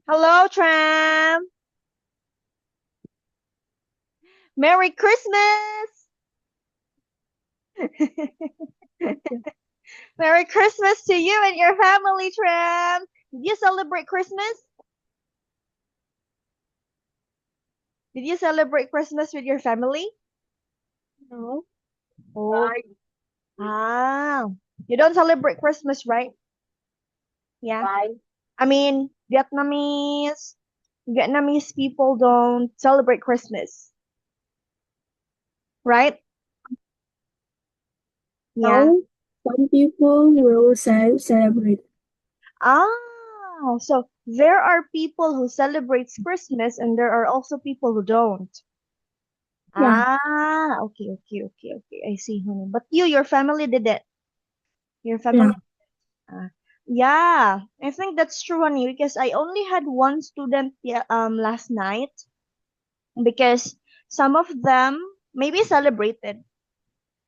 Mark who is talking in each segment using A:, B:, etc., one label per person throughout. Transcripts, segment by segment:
A: Hello, Tram. Merry Christmas. Merry Christmas to you and your family, Tram. Did you celebrate Christmas? Did you celebrate Christmas with your family?
B: No.
A: Oh,
B: Why?
A: ah. You don't celebrate Christmas, right? Yeah.
B: Why?
A: I mean, Vietnamese people don't celebrate Christmas, right? Yeah.
B: No. Some people will celebrate.
A: So there are people who celebrates Christmas and there are also people who don't.
B: Yeah.
A: Okay. I see, honey. But your family did it. Your
B: Yeah.
A: family, uh, yeah. I think that's true, honey, because I only had one student, yeah, last night because some of them maybe celebrated.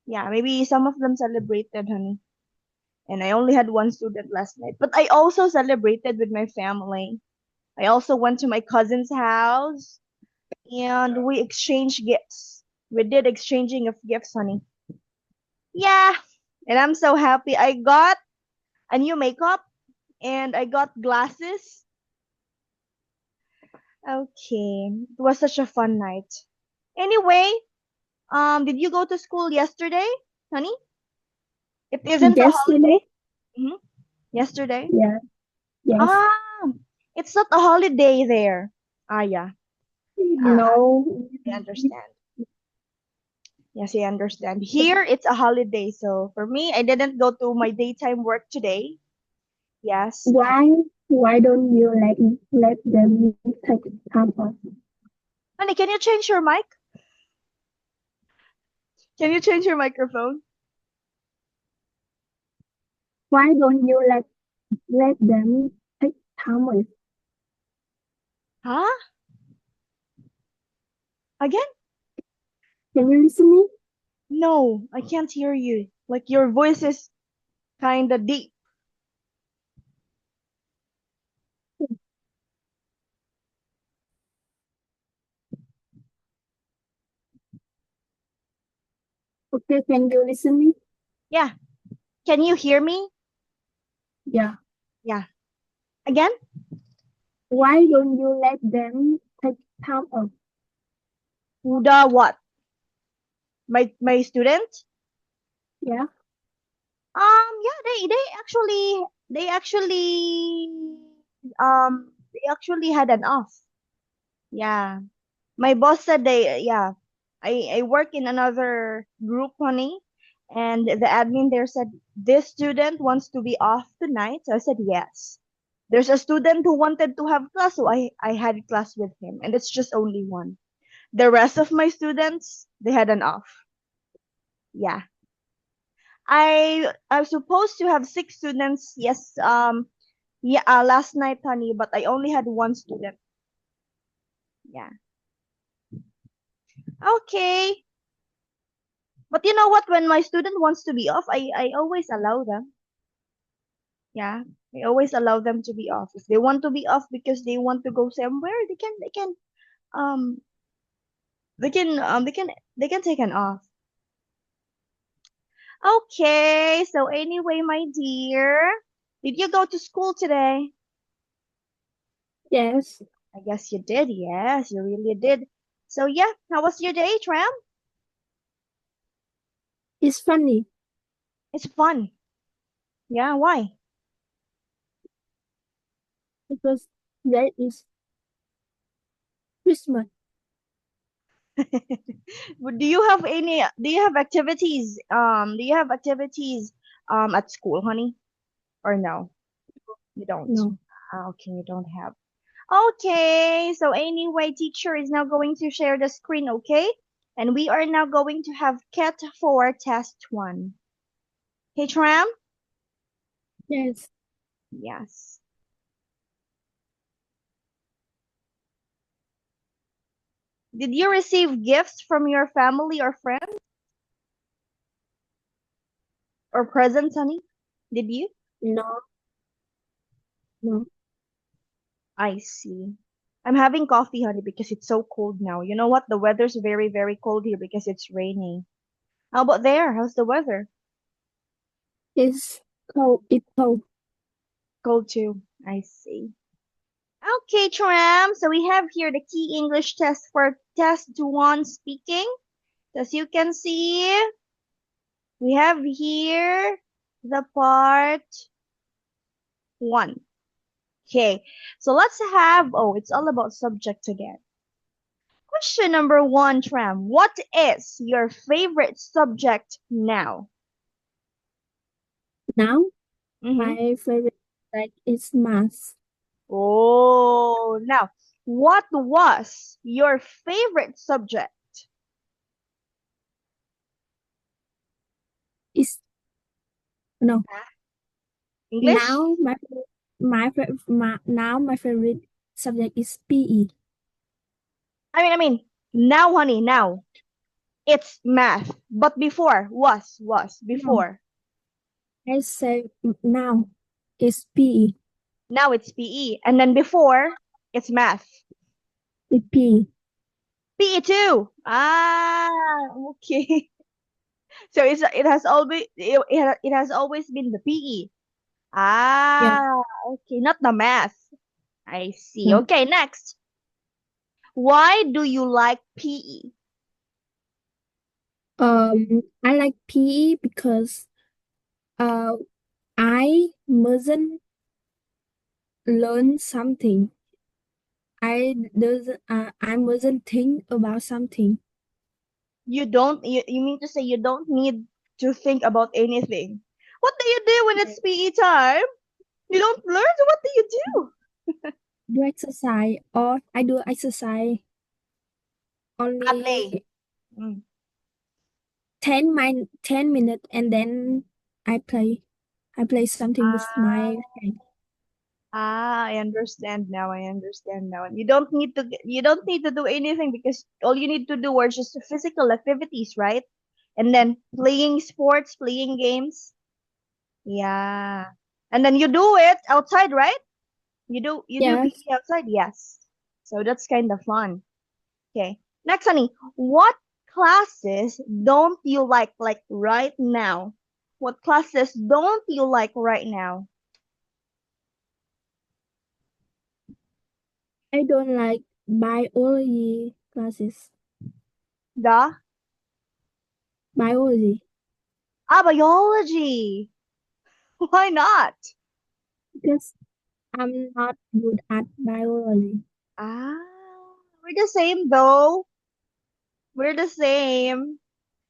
A: Yeah, maybe some of them celebrated, honey. And I only had one student last night. But I also celebrated with my family. I also went to my cousin's house and we exchanged gifts. We did exchanging of gifts, honey. Yeah, and I'm so happy. I got a new makeup and I got glasses. Okay, it was such a fun night. Anyway, did you go to school yesterday, honey? It isn't a
B: Yesterday?
A: holiday. Yesterday.
B: Yeah. Yes.
A: Ah, it's not a holiday there. Ah, yeah.
B: No.
A: I understand. Yes, I understand. Here, it's a holiday, so for me, I didn't go to my daytime work today. Yes.
B: Why? Why don't you let them take time off?
A: Honey, can you change your mic? Can you change your microphone?
B: Why don't you let them take time off?
A: Huh? Again?
B: Can you listen me?
A: No, I can't hear you. Like your voice is kinda deep.
B: Okay. Can you listen me?
A: Yeah. Can you hear me?
B: Yeah.
A: Yeah. Again?
B: Why don't you let them take time off?
A: The what? My student?
B: Yeah.
A: Yeah, they actually had an off. Yeah. My boss said yeah. I work in another group, honey, and the admin there said this student wants to be off tonight. So I said yes. There's a student who wanted to have class, so I had class with him, and it's just only one. The rest of my students, they had an off. Yeah. I was supposed to have six students, yes, yeah, last night, honey, but I only had one student. Yeah. Okay. But you know what? When my student wants to be off, I always allow them. Yeah, I always allow them to be off. If they want to be off because they want to go somewhere, um they can um they can they can take an off. Okay, so anyway, my dear, did you go to school today?
B: Yes.
A: I guess you did. Yes, you really did. So yeah, how was your day, Tram?
B: It's funny
A: It's fun. Yeah, why?
B: because that is Christmas.
A: Do you have do you have activities? Do you have activities at school, honey? Or no? You don't.
B: No.
A: Okay, you don't have. Okay, so anyway, teacher is now going to share the screen, okay? And we are now going to have Cat 4 test 1. Hey, Tram?
B: Yes.
A: Yes. Did you receive gifts from your family or friends or presents, honey? Did you?
B: No. No.
A: I see. I'm having coffee, honey, because it's so cold now. You know what? The weather's very, very cold here because it's raining. How about there? How's the weather?
B: It's cold. It's cold.
A: Cold too. I see. Okay, Tram. So we have here the key English test for test one speaking. As you can see, we have here the part one. Okay, so let's have, oh, it's all about subject again. Question number one, Tram. What is your favorite subject now?
B: Now,
A: Mm-hmm.
B: my favorite subject is math.
A: Oh, now, what was your favorite subject?
B: It's no.
A: English?
B: Now my favorite subject is PE.
A: I mean, now, honey, now. It's math. But before,
B: No,
A: before.
B: I say now is PE.
A: Now it's PE. And then before, it's math.
B: It's PE.
A: PE too. Ah, okay. So it has always it has always been the PE.
B: Yeah.
A: Ah, okay, not the math. I see.
B: No.
A: Okay, next. Why do you like PE?
B: I like PE because uh I mustn't learn something. I mustn't think about something.
A: You mean to say you don't need to think about anything. What do you do when it's PE time? You don't learn, so what do you do?
B: Do exercise or I do exercise
A: I play.
B: only
A: Mm.
B: 10 minutes and then I play. I play something with my friend.
A: I understand now. I understand now. And you don't need to do anything because all you need to do are just the physical activities, right? And then playing sports, playing games. Yeah. And then you do it outside, right? You do
B: Yes,
A: PE outside? Yes. So that's kind of fun. Okay. Next, honey, what classes don't you like right now? What classes don't you like right now?
B: I don't like biology classes.
A: The
B: Biology
A: biology. Why not?
B: because I'm not good at biology.
A: Ah, we're the same though. We're the same.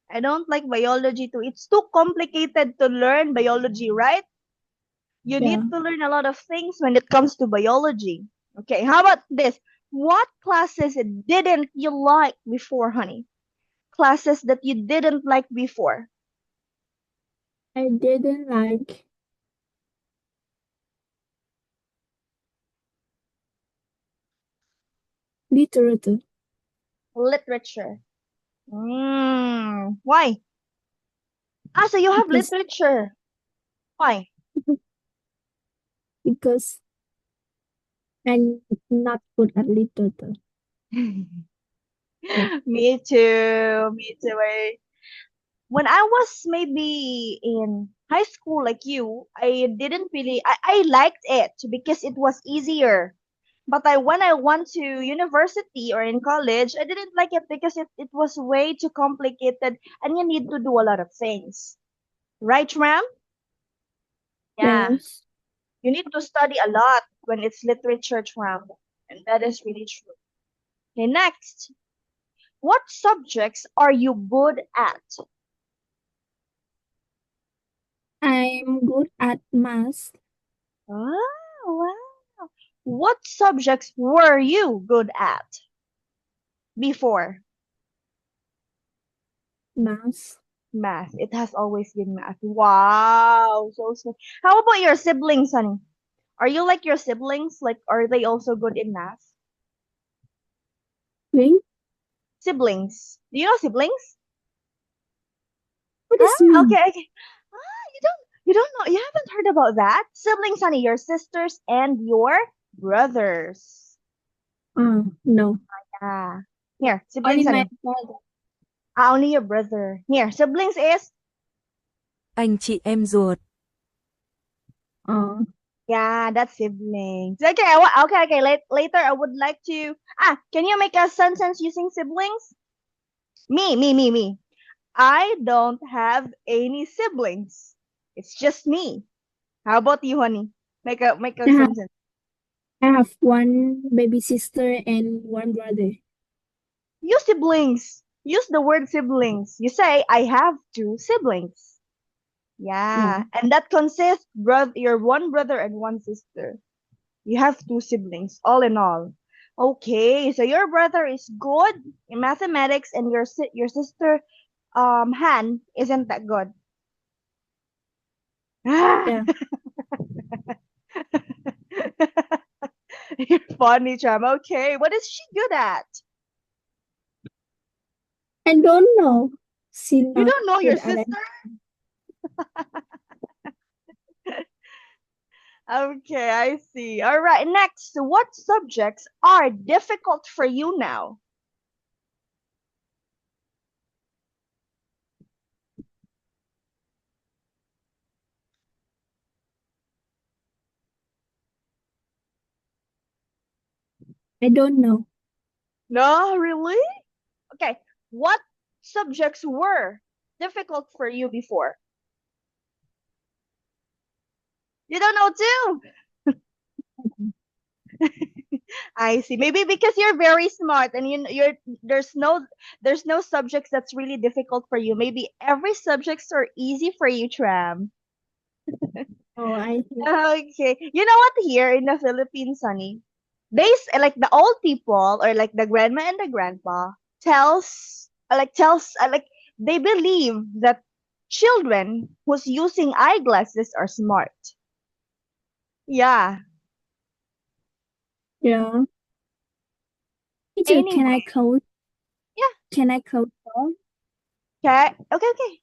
A: I don't like biology too. It's too complicated to learn biology, right? You
B: Yeah,
A: need to learn a lot of things when it comes to biology. Okay, how about this? What classes didn't you like before, honey? Classes that you didn't like before.
B: I didn't like literature
A: Literature. Why? Ah, so you have
B: because
A: literature. Why?
B: because I'm not good at literature. Yeah.
A: Me too. Me too. When I was maybe in high school like you, I liked it because it was easier. But when I went to university or in college, I didn't like it because it was way too complicated and you need to do a lot of things. Right, ma'am? Yeah.
B: Yes,
A: You need to study a lot when it's literature, ma'am. And that is really true. Okay, next. What subjects are you good at?
B: I'm good at math,
A: Oh, wow. What subjects were you good at before?
B: math.
A: Math. It has always been math. Wow. So. How about your siblings, honey? Are you like your siblings? Like, are they also good in math?
B: Wait,
A: Siblings. Do you know siblings?
B: what is
A: Ah,
B: mean?
A: okay, okay. You don't know, you haven't heard about that? Siblings, honey, your sisters and your Brothers.
B: No.
A: Ah. Here,
B: Only
A: siblings,
B: my
A: honey.
B: father.
A: Only your brother. Here, siblings is
C: Anh chị em ruột.
B: Uh,
A: yeah, that's siblings. Okay, okay. Later, I would like to. Can you make a sentence using siblings? Me. I don't have any siblings. It's just me. How about you, honey? Make a
B: I have
A: sentence.
B: I have one baby sister and one brother.
A: Use siblings. Use the word siblings. You say I have two siblings.
B: Yeah.
A: Yeah, and that consists your one brother and one sister. You have two siblings, all in all. Okay, so your brother is good in mathematics, and your sister, Han, isn't that good.
B: Yeah.
A: You're funny, Cham. Okay, what is she good at?
B: I don't know. She's
A: You
B: not
A: don't know your
B: good at it.
A: sister? Okay, I see. All right, next, what subjects are difficult for you now?
B: I don't know.
A: No, really? Okay, what subjects were difficult for you before? You don't know too. I see. Maybe because you're very smart and you're there's no subjects that's really difficult for you. Maybe every subjects are easy for you, Tram.
B: Oh, I see.
A: Okay. You know what? Here in the Philippines, Sunny, like the old people or like the grandma and the grandpa tells they believe that children who's using eyeglasses are smart. Yeah.
B: Yeah. Teacher, can I
A: Anyway.
B: close?
A: Yeah.
B: Can I close door?
A: Okay. Okay.
B: Okay.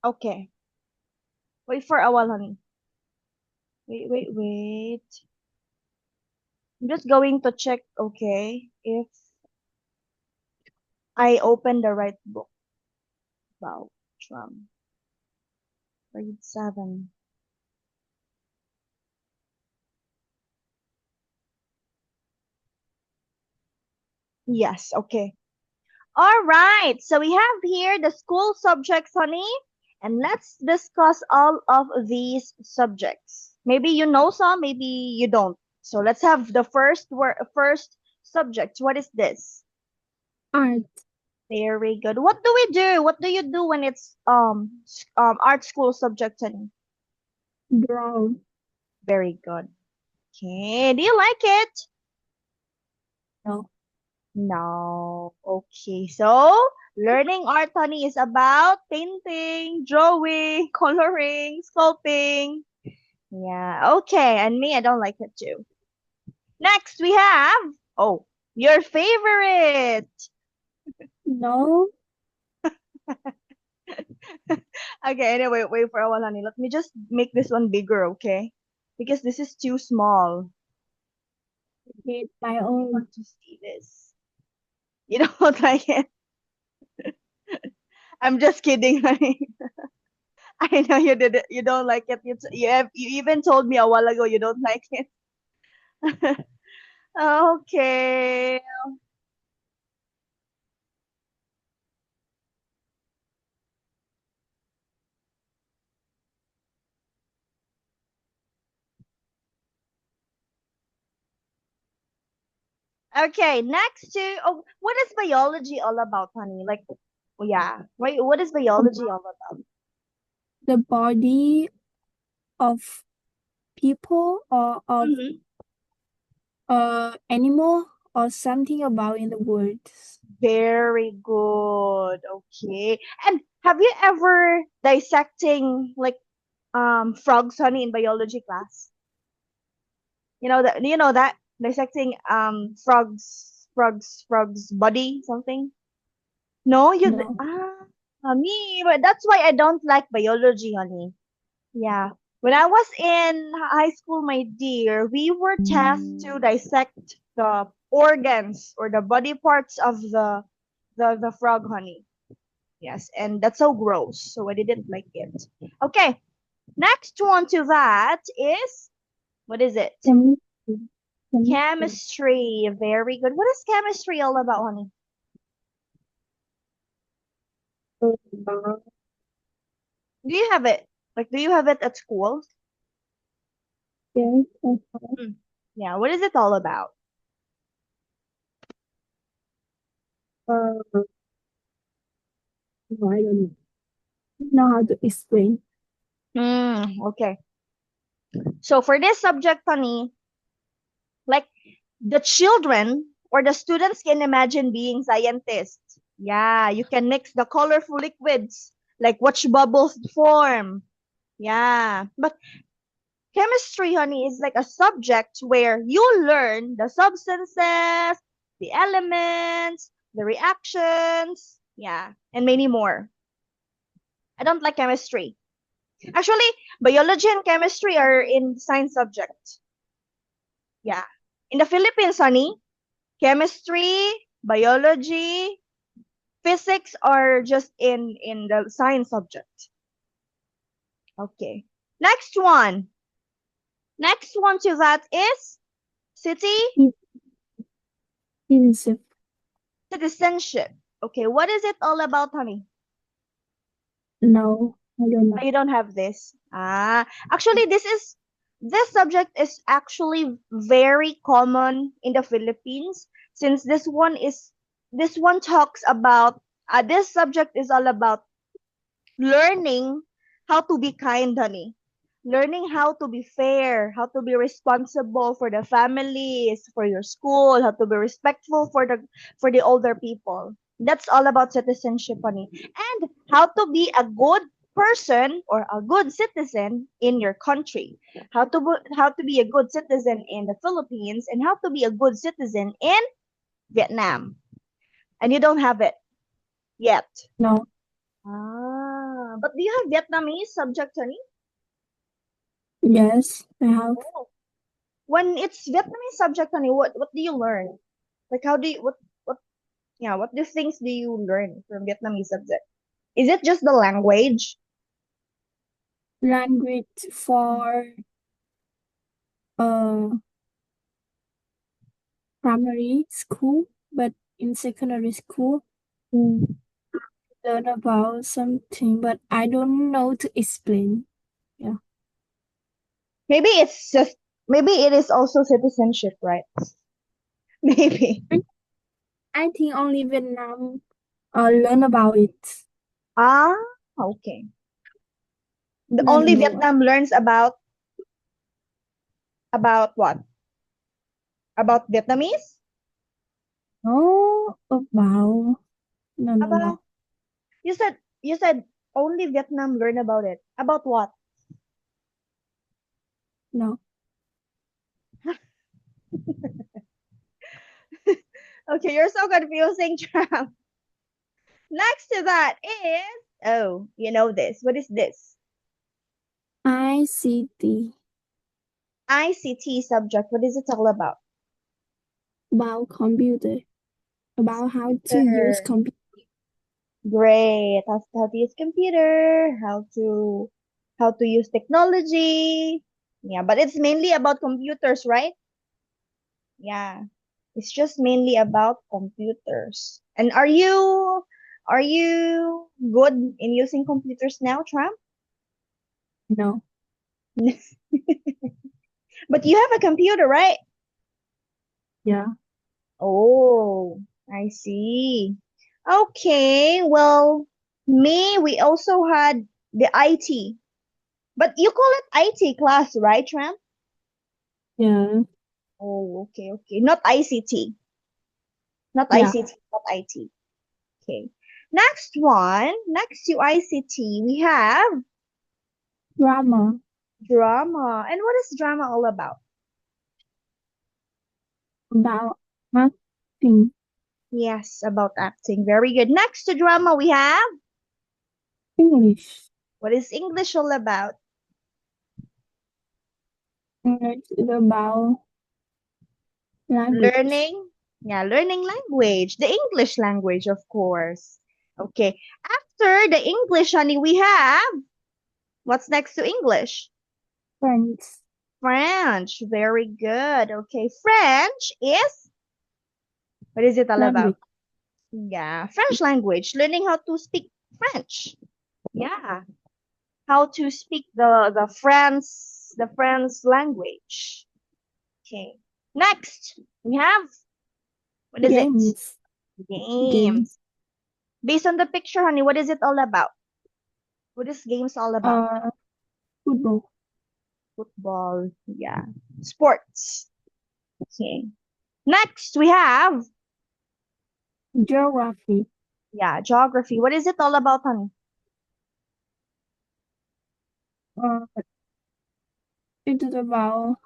A: Okay. Wait for a while, honey. Wait. I'm just going to check, okay, if I open the right book about Trump. Grade 7. Yes, okay. All right. So we have here the school subjects, honey, and let's discuss all of these subjects. Maybe you know some, maybe you don't. So let's have the first subject. What is this?
B: Art.
A: Very good. What do we do? What do you do when it's art school subject, honey?
B: Draw.
A: Very good. Okay. Do you like it?
B: No.
A: No. Okay. So, learning art, honey, is about painting, drawing, coloring, sculpting. Yeah. Okay. And me, I don't like it too. Next, we have, oh, your favorite.
B: No.
A: Okay. Anyway, wait for a while, honey. Let me just make this one bigger, okay? Because this is too small.
B: Okay, my
A: I
B: own.
A: want to see this. You don't like it? I'm just kidding, honey. I know you did it. You don't like it. You even told me a while ago you don't like it. Okay. Okay. Next to what is biology all about, honey? Like, yeah. Wait, what is biology all about?
B: The body of people or of
A: Hmm.
B: animal or something about in the words.
A: Very good. Okay. And have you ever dissecting like frogs, honey, in biology class. You know that dissecting frogs body something. No,
B: No.
A: me, but that's why I don't like biology, honey. Yeah. When I was in high school, my dear, we were tasked to dissect the organs or the body parts of the frog, honey. Yes, and that's so gross, so I didn't like it. Okay, next one to that is, what is it?
B: Chemistry. Chemistry.
A: Chemistry. Very good. What is chemistry all about, honey? Do you have it? Like, do you have it at school?
B: Yes.
A: Hmm. Yeah, what is it all about?
B: I don't know how to explain.
A: Okay. So for this subject, honey, like the children or the students can imagine being scientists. Yeah, you can mix the colorful liquids, like watch bubbles form. Yeah, but chemistry, honey, is like a subject where you learn the substances, the elements, the reactions, yeah, and many more. I don't like chemistry. Actually, biology and chemistry are in science subject. Yeah. In the Philippines, honey, chemistry, biology, physics are just in the science subject. Okay. Next one. Next one to that is city
B: Citizenship.
A: citizenship. Okay, what is it all about, honey?
B: No, I don't know.
A: You don't have this. Actually, this subject is actually very common in the Philippines since this one talks about this subject is all about learning how to be kind, honey. Learning how to be fair, how to be responsible for the families, for your school, how to be respectful for the older people. That's all about citizenship, honey. And how to be a good person or a good citizen in your country. How to be a good citizen in the Philippines and how to be a good citizen in Vietnam. And you don't have it yet.
B: No.
A: But do you have Vietnamese subject, honey?
B: Yes, I have.
A: Oh. When it's Vietnamese subject, honey, what do you learn? Like how do you what yeah, what do things do you learn from Vietnamese subject? Is it just the language?
B: Language for uh primary school, but in secondary school,
A: Mm.
B: learn about something, but I don't know to explain. Yeah.
A: Maybe it's just maybe it is also citizenship, right? Maybe.
B: I think only Vietnam learn about it.
A: Ah, okay. The
B: I
A: only
B: don't know why.
A: Vietnam learns about what? About Vietnamese?
B: Oh, about no.
A: About you said only Vietnam learn about it. About what?
B: No.
A: Okay, you're so confusing, Tram. Next to that is, oh, you know this. What is this?
B: ICT
A: ICT subject. What is it all about?
B: about computer, about how to use
A: Sure.
B: computer.
A: Great. How to use computer, how to use technology. Yeah, but it's mainly about computers, right? Yeah. It's just mainly about computers. And are you good in using computers now, Tram?
B: No.
A: But you have a computer, right?
B: Yeah.
A: Oh, I see. Okay, well, we also had the IT. But you call it IT class, right, Tram?
B: Yeah.
A: Oh, okay. Not ICT. Not
B: Yeah.
A: ICT, not IT. Okay. Next to ICT, we have
B: Drama.
A: Drama. And what is drama all about?
B: About acting.
A: Yes, about acting. Very good. Next to drama, we have
B: English.
A: what is English all about?
B: English is about language.
A: Learning. Yeah, learning language. The English language, of course. Okay. After the English, honey, we have what's next to English?
B: Friends.
A: French. Very good. Okay. French is what is it all about?
B: Language.
A: Yeah, French language. Learning how to speak French. Yeah. How to speak the French language. Okay. Next, we have what is it?
B: Games.
A: Games. Based on the picture, honey, what is it all about? What is games all about?
B: Football.
A: Football. Yeah. Sports. Okay. Next, we have
B: Geography.
A: yeah, geography. What is it all about, honey?
B: Uh, it is about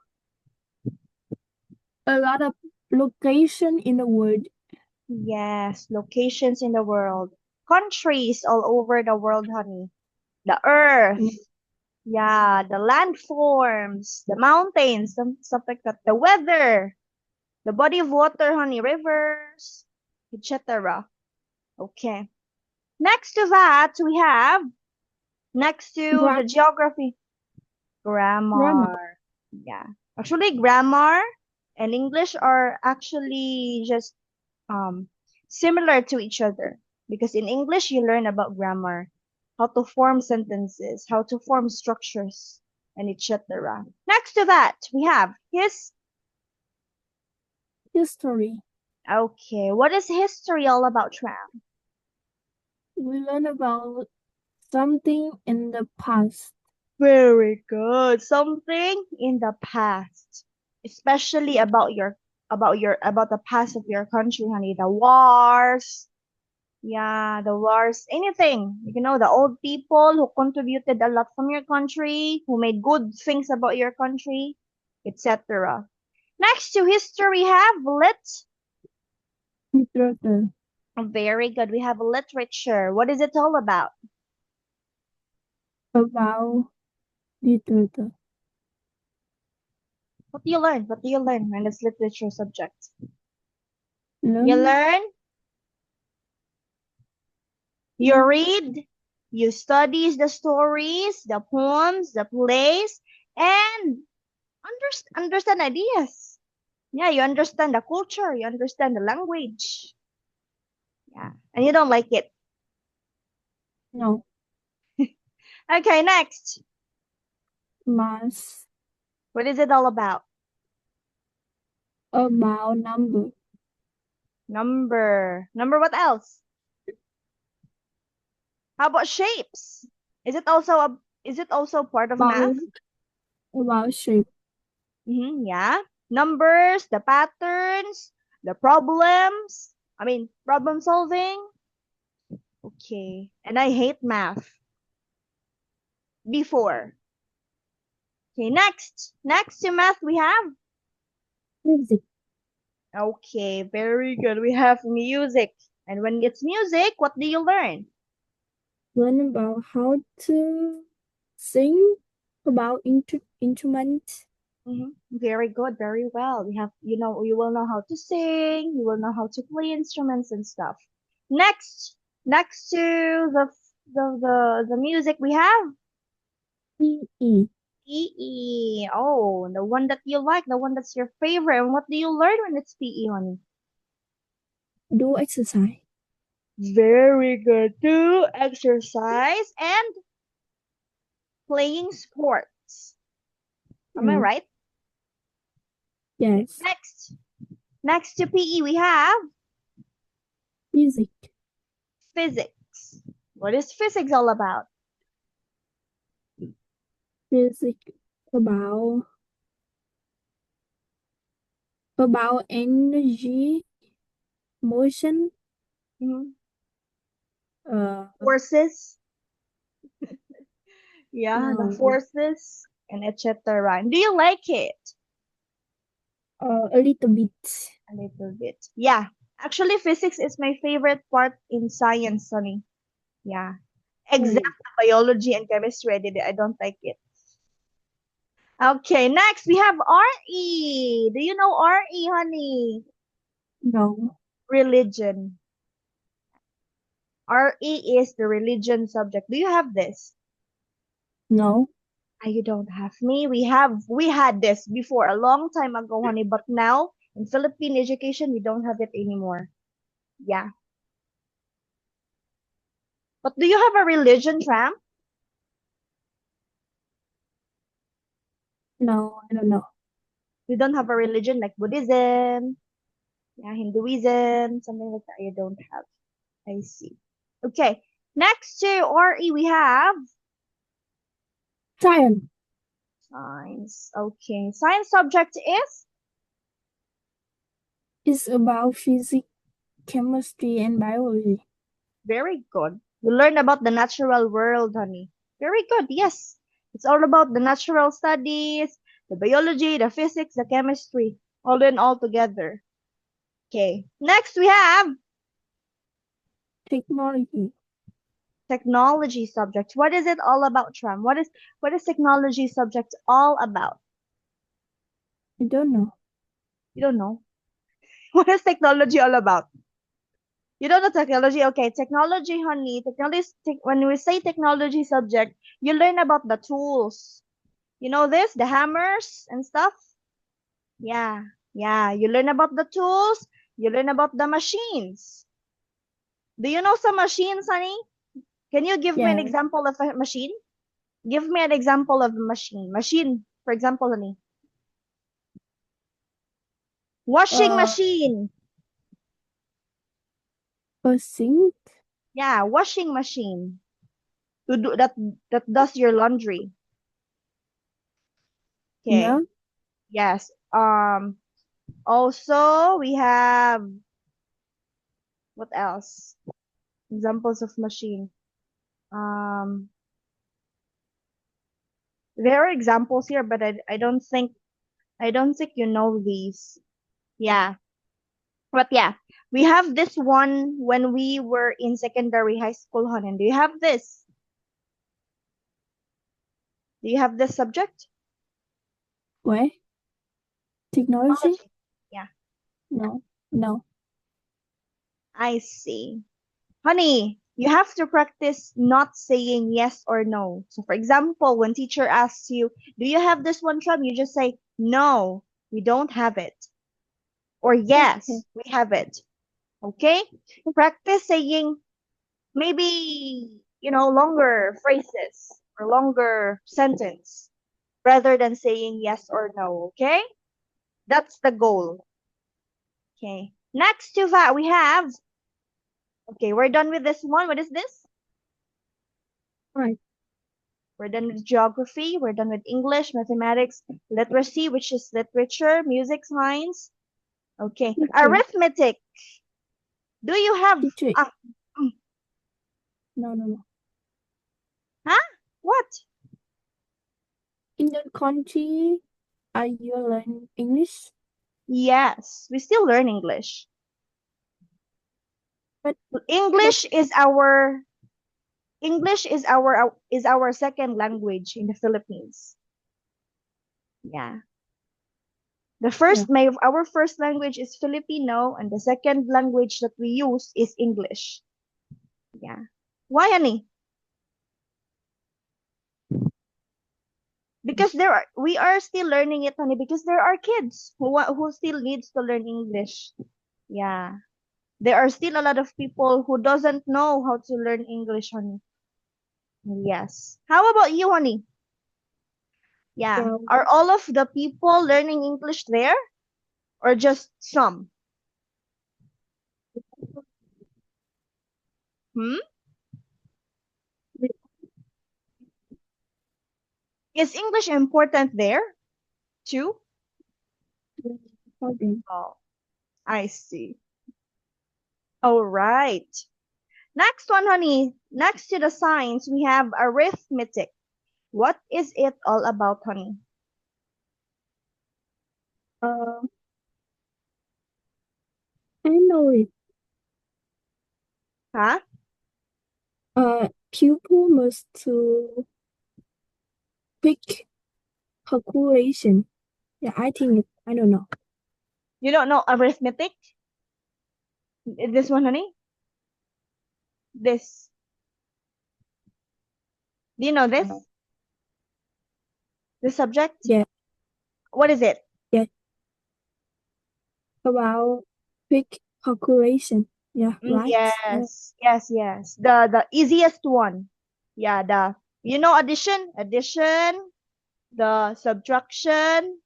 B: a lot of location in the world.
A: Yes, locations in the world. Countries all over the world, honey. The earth.
B: Mm.
A: Yeah, the landforms, the mountains, stuff like that. The weather, the body of water, honey, rivers, etc. Okay. Next to that, we have next to the geography,
B: Grammar.
A: grammar. Yeah. Actually, grammar and English are actually just similar to each other because in English you learn about grammar, how to form sentences, how to form structures, and etc. Next to that, we have
B: History.
A: okay. What is history all about, Tram?
B: We learn about something in the past.
A: Very good. Something in the past, especially about the past of your country, honey. The wars. Yeah, the wars, anything. You know, the old people who contributed a lot from your country, who made good things about your country, etc. Next to history, we have
B: Literature.
A: very good. We have literature. What is it all about?
B: About literature.
A: What do you learn? What do you learn in this literature subject? You
B: Learn
A: learn, you read, you study the stories, the poems, the plays, and understand ideas. Yeah, you understand the culture, you understand the language. Yeah, and you don't like it.
B: no
A: Okay, next.
B: math.
A: What is it all about?
B: About number.
A: Number. Number what else? How about shapes? Is it also part of math?
B: About shape.
A: Yeah. Numbers, the patterns, the problems. Problem solving. Okay. And I hate math before. Okay, next. Next to math, we have.
B: Music.
A: Okay, very good. We have music. And when it's music, what do you learn?
B: Learn about how to sing. About instruments.
A: Very good, very well. You will know how to sing, you will know how to play instruments and stuff. Next to the music we have
B: PE.
A: PE. Oh, the one that you like, the one that's your favorite. And what do you learn when it's PE, honey?
B: Do exercise.
A: Very good. Do exercise and playing sports. Am I right?
B: Yes.
A: Next to PE we have
B: Music.
A: physics. What is physics all about?
B: Physics. About energy, motion,
A: Mhm.
B: uh,
A: Forces. Yeah, the
B: No.
A: forces and etc. Do you like it?
B: A little bit.
A: A little bit. Yeah. Actually, physics is my favorite part in science, Sonny. Yeah. Except the biology and chemistry, I don't like it. Okay, next we have RE. Do you know RE, honey?
B: No.
A: Religion. RE is the religion subject. Do you have this?
B: No.
A: You don't have me. We had this before a long time ago, honey, but now in Philippine education we don't have it anymore. Yeah. But do you have a religion, Tram?
B: No, I don't know.
A: You don't have a religion like Buddhism, yeah, Hinduism, something like that. You don't have. I see. Okay. Next to RE we have
B: Science
A: science. Okay. Science subject
B: is about physics, chemistry, and biology.
A: very good. You learn about the natural world, honey. Very good. Yes. It's all about the natural studies, the biology, the physics, the chemistry, all in all together. Okay. Next we have
B: Technology.
A: technology subject. What is it all about, Tram? What is technology subject all about?
B: I don't know.
A: You don't know. What is technology all about? You don't know technology? Okay, technology, honey. When we say technology subject, you learn about the tools. You know this? The hammers and stuff? Yeah, yeah. You learn about the tools. You learn about the machines. Do you know some machines, honey? Can you give me an
B: Yeah.
A: example of a machine? Give me an example of a machine. Machine, for example, honey. Washing
B: Uh,
A: machine.
B: a sink.
A: Yeah, washing machine. To do that does your laundry.
B: Yeah.
A: Okay. Yes. Also we have what else? Examples of machine. Um there are examples here, but I don't think you know these. Yeah. But yeah, we have this one when we were in secondary high school, Hanan. Do you have this? Do you have this subject?
B: Where? Technology?
A: Technology. Yeah,
B: No. No.
A: I see. Honey, you have to practice not saying yes or no. So for example, when teacher asks you, do you have this one, Tram? You just say, no, we don't have it. Or
B: Okay.
A: yes, we have it. Okay? Practice saying maybe, longer phrases or longer sentence rather than saying yes or no. Okay? That's the goal. Okay. Next to that, we have, okay, we're done with this one. What is this?
B: Right.
A: We're done with geography. We're done with English, mathematics, literacy, which is literature, music, science. Okay.
B: Teacher.
A: Arithmetic. Do you have,
B: Teacher.
A: ah, mm,
B: No, no, no.
A: huh? What?
B: In the country, are you learning English?
A: Yes, we still learn English.
B: But
A: English is our second language in the Philippines. Yeah. Our first language is Filipino, and the second language that we use is English. Yeah. Why, honey? Because we are still learning it, honey. Because there are kids who still needs to learn English. Yeah. There are still a lot of people who doesn't know how to learn English, honey. Yes. How about you, honey? Yeah.
B: yeah,
A: Are all of the people learning English there, or just some? Hmm? Is English important there too?
B: important.
A: Oh, I see. All right. Next one, honey. Next to the science, we have arithmetic. What is it all about, honey?
B: Uh, I know it.
A: Huh?
B: Pupil must to quick calculation. Yeah, I don't know.
A: You don't know arithmetic? This one, honey? This. Do you know this? The subject?
B: Yeah,
A: What is it?
B: yeah. About quick calculation. Yeah, right.
A: Yes. The easiest one. Yeah, the addition, the subtraction,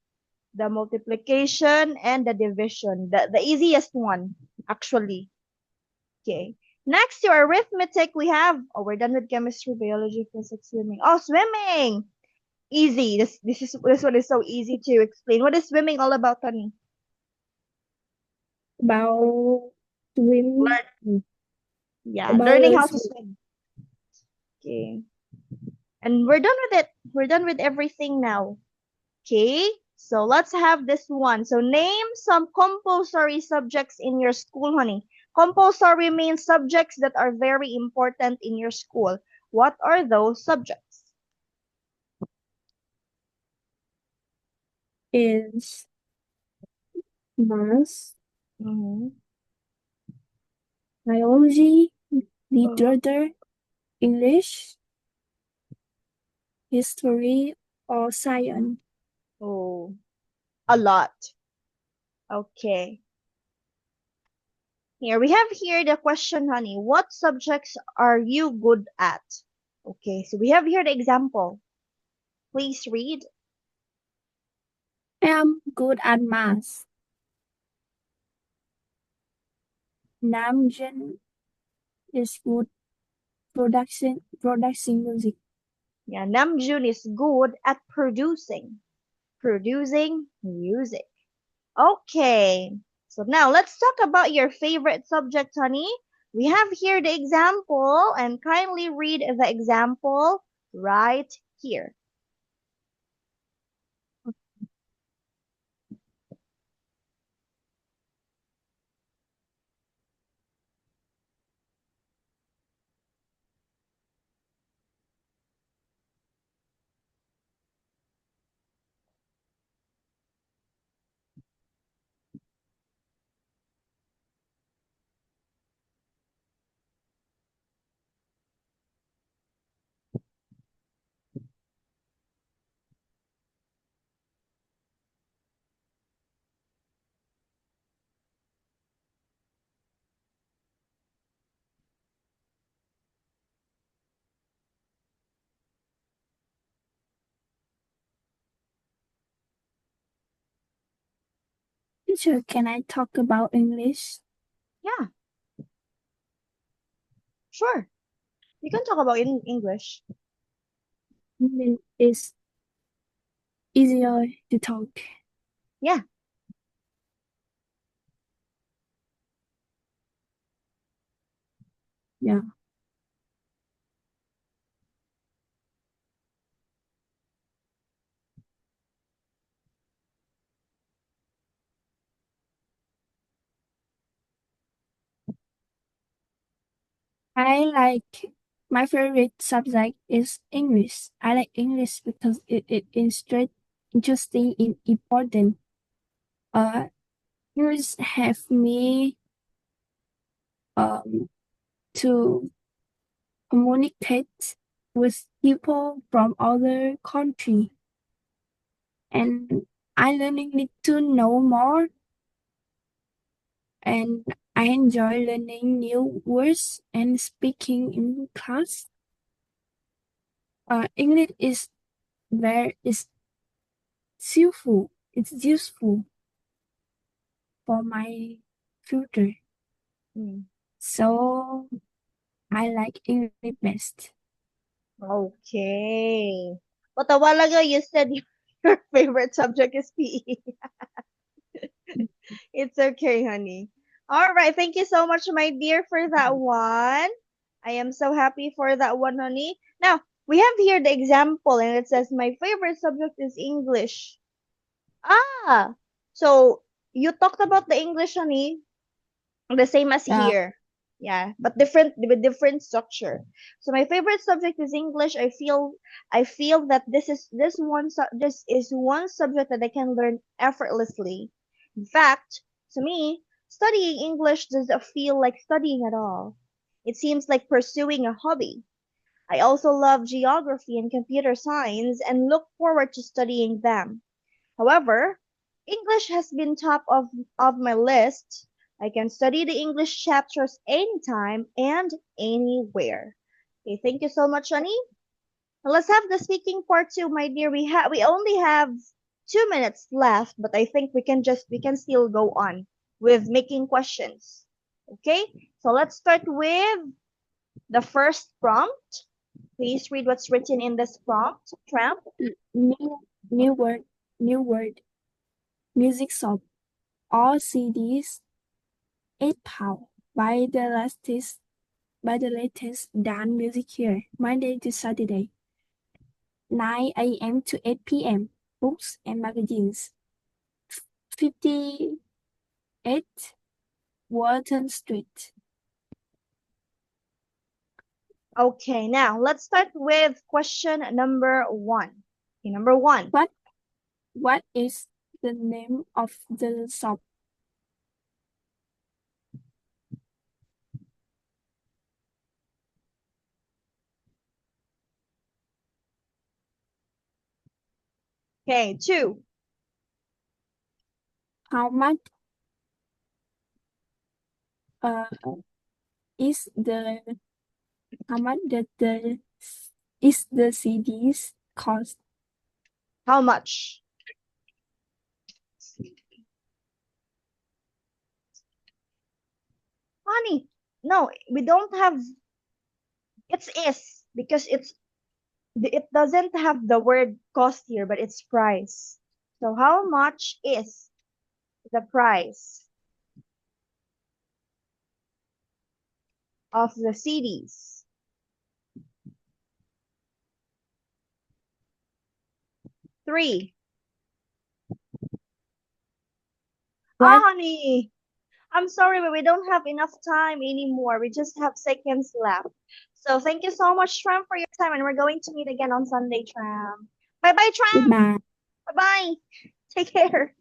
A: the multiplication, and the division. The easiest one, actually. Okay. Next to arithmetic, we have, we're done with chemistry, biology, physics, swimming. Oh, swimming! Easy. This one is so easy to explain. What is swimming all about, honey?
B: About swim.
A: Yeah,
B: About
A: learning
B: learn
A: how to
B: swim.
A: swim. Okay. And we're done with it. We're done with everything now. Okay? So let's have this one. So name some compulsory subjects in your school, honey. Compulsory means subjects that are very important in your school. What are those subjects?
B: Is math,
A: Mm-hmm.
B: biology, literature, English, history, or science.
A: Oh, a lot. Okay. Here we have here the question, honey. What subjects are you good at? Okay, so we have here the example. Please read.
B: I am good at math. Namjoon is good producing music.
A: Yeah, Namjoon is good at producing music. Okay, so now let's talk about your favorite subject, honey. We have here the example, and kindly read the example right here.
B: Teacher, can I talk about English?
A: Yeah, sure. You can talk about in English.
B: It's easier to talk.
A: Yeah.
B: Yeah. I like my favorite subject is English. I like English because it is straight, interesting and important. Uh, English have me um to communicate with people from other country, and I learning need to know more, and I enjoy learning new words and speaking in class. English is useful. It's useful for my future.
A: Mm.
B: So I like English best.
A: Okay. But a while ago you said your favorite subject is PE. It's okay, honey. All right. Thank you so much, my dear, for that one. I am so happy for that one, honey. Now, We have here the example, and it says, my favorite subject is English. Ah, so you talked about the English, honey, the same as
B: Yeah.
A: here. Yeah, but different with different structure. So my favorite subject is English. I feel that this is one subject that I can learn effortlessly. In fact, to me, studying English doesn't feel like studying at all. It seems like pursuing a hobby. I also love geography and computer science and look forward to studying them. However, English has been top of my list. I can study the English chapters anytime and anywhere. Okay, thank you so much, Annie. Now let's have the speaking part two, my dear. We only have 2 minutes left, but I think we can still go on with making questions. Okay, so let's start with the first prompt. Please read what's written in this prompt. Tramp.
B: New word. New word. Music shop. All CDs. £8 by the latest dance music here. Monday to Saturday. 9 a.m. to 8 p.m. Books and magazines. 58 Walton Street.
A: Okay, now let's start with question number one. Okay, number one.
B: What is the name of the shop?
A: Okay, two.
B: How much uh is the how much is the CDs cost?
A: How much? Honey, no, we don't have. It's is because it doesn't have the word cost here, but it's price. So how much is the price of the CDs? Three.
B: What
A: Honey, I'm sorry, but we don't have enough time anymore. We just have seconds left. So thank you so much, Tram, for your time, and we're going to meet again on Sunday, Tram. Bye bye, Tram.
B: goodbye?
A: Bye bye. Take care.